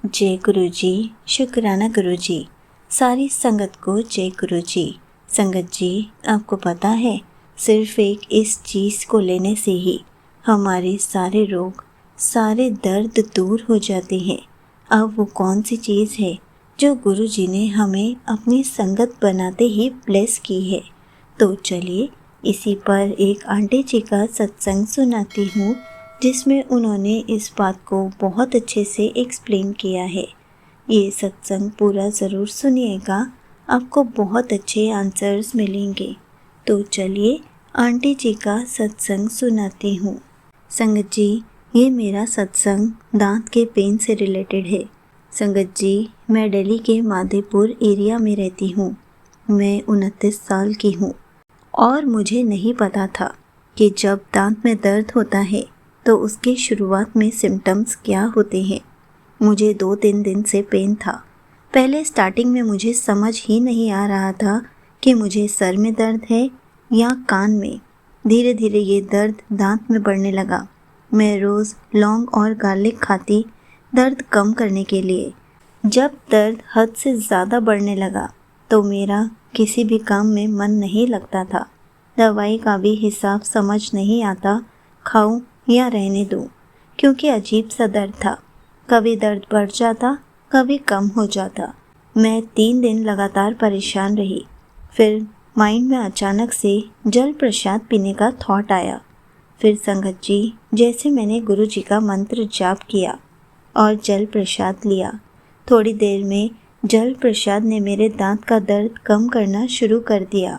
जय गुरु जी, शुक्राना गुरु जी। सारी संगत को जय गुरु जी। संगत जी, आपको पता है सिर्फ एक इस चीज़ को लेने से ही हमारे सारे रोग, सारे दर्द दूर हो जाते हैं। अब वो कौन सी चीज़ है जो गुरु जी ने हमें अपनी संगत बनाते ही ब्लेस की है? तो चलिए इसी पर एक आंटी जी का सत्संग सुनाती हूँ, जिसमें उन्होंने इस बात को बहुत अच्छे से एक्सप्लेन किया है। ये सत्संग पूरा ज़रूर सुनिएगा, आपको बहुत अच्छे आंसर्स मिलेंगे। तो चलिए आंटी जी का सत्संग सुनाती हूँ। संगत जी, ये मेरा सत्संग दांत के पेन से रिलेटेड है। संगत जी, मैं दिल्ली के माधेपुर एरिया में रहती हूँ। मैं 29 साल की हूँ और मुझे नहीं पता था कि जब दांत में दर्द होता है तो उसके शुरुआत में सिम्टम्स क्या होते हैं। मुझे 2-3 दिन से पेन था। पहले स्टार्टिंग में मुझे समझ ही नहीं आ रहा था कि मुझे सर में दर्द है या कान में। धीरे धीरे ये दर्द दांत में बढ़ने लगा। मैं रोज़ लौंग और गार्लिक खाती दर्द कम करने के लिए। जब दर्द हद से ज़्यादा बढ़ने लगा तो मेरा किसी भी काम में मन नहीं लगता था। दवाई का भी हिसाब समझ नहीं आता, खाऊं या रहने दूं, क्योंकि अजीब सा दर्द था। कभी दर्द बढ़ जाता, कभी कम हो जाता। मैं 3 दिन लगातार परेशान रही। फिर माइंड में अचानक से जल प्रसाद पीने का थॉट आया। फिर संगत जी, जैसे मैंने गुरु जी का मंत्र जाप किया और जल प्रसाद लिया, थोड़ी देर में जल प्रसाद ने मेरे दांत का दर्द कम करना शुरू कर दिया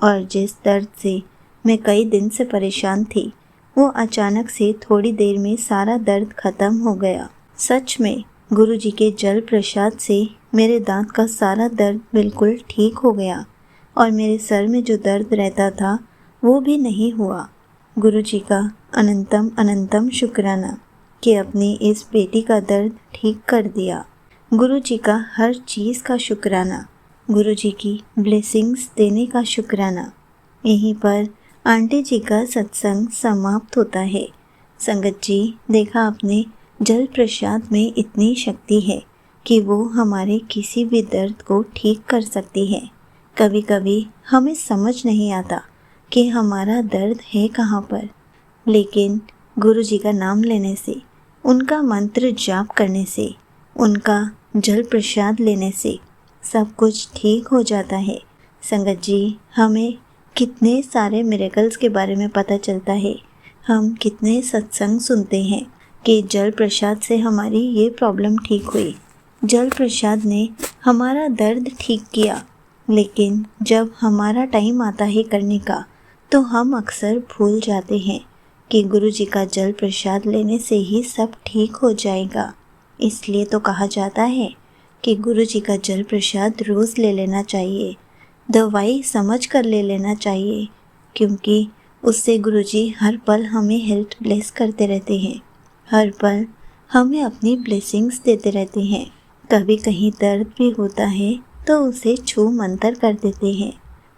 और जिस दर्द से मैं कई दिन से परेशान थी, वो अचानक से थोड़ी देर में सारा दर्द खत्म हो गया। सच में गुरु जी के जल प्रसाद से मेरे दांत का सारा दर्द बिल्कुल ठीक हो गया और मेरे सर में जो दर्द रहता था वो भी नहीं हुआ। गुरु जी का अनंतम अनंतम शुक्राना कि अपनी इस बेटी का दर्द ठीक कर दिया। गुरु जी का हर चीज़ का शुक्राना, गुरु जी की ब्लेसिंग्स देने का शुक्राना। यहीं पर आंटी जी का सत्संग समाप्त होता है। संगत जी, देखा आपने, जल प्रसाद में इतनी शक्ति है कि वो हमारे किसी भी दर्द को ठीक कर सकती है। कभी कभी हमें समझ नहीं आता कि हमारा दर्द है कहाँ पर, लेकिन गुरु जी का नाम लेने से, उनका मंत्र जाप करने से, उनका जल प्रसाद लेने से सब कुछ ठीक हो जाता है। संगत जी, हमें कितने सारे मिरेकल्स के बारे में पता चलता है। हम कितने सत्संग सुनते हैं कि जल प्रसाद से हमारी ये प्रॉब्लम ठीक हुई, जल प्रसाद ने हमारा दर्द ठीक किया। लेकिन जब हमारा टाइम आता है करने का, तो हम अक्सर भूल जाते हैं कि गुरु जी का जल प्रसाद लेने से ही सब ठीक हो जाएगा। इसलिए तो कहा जाता है कि गुरु जी का जल प्रसाद रोज़ ले लेना चाहिए, दवाई समझ कर ले लेना चाहिए, क्योंकि उससे गुरु जी हर पल हमें हेल्थ ब्लेस करते रहते हैं। हर पल हमें अपनी ब्लेसिंग्स देते रहते हैं। कभी कहीं दर्द भी होता है तो उसे छू मंतर कर देते हैं।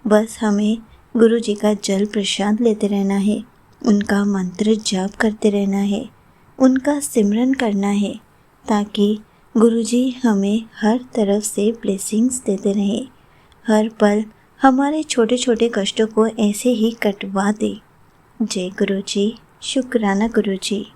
बस हमें गुरु जी का जल प्रसाद लेते रहना है, उनका मंत्र जाप करते रहना है, उनका सिमरन करना है, ताकि गुरु जी हमें हर तरफ से ब्लेसिंग्स देते रहें। हर पल हमारे छोटे छोटे कष्टों को ऐसे ही कटवा दे। जय गुरु जी, शुक्राना गुरु जी।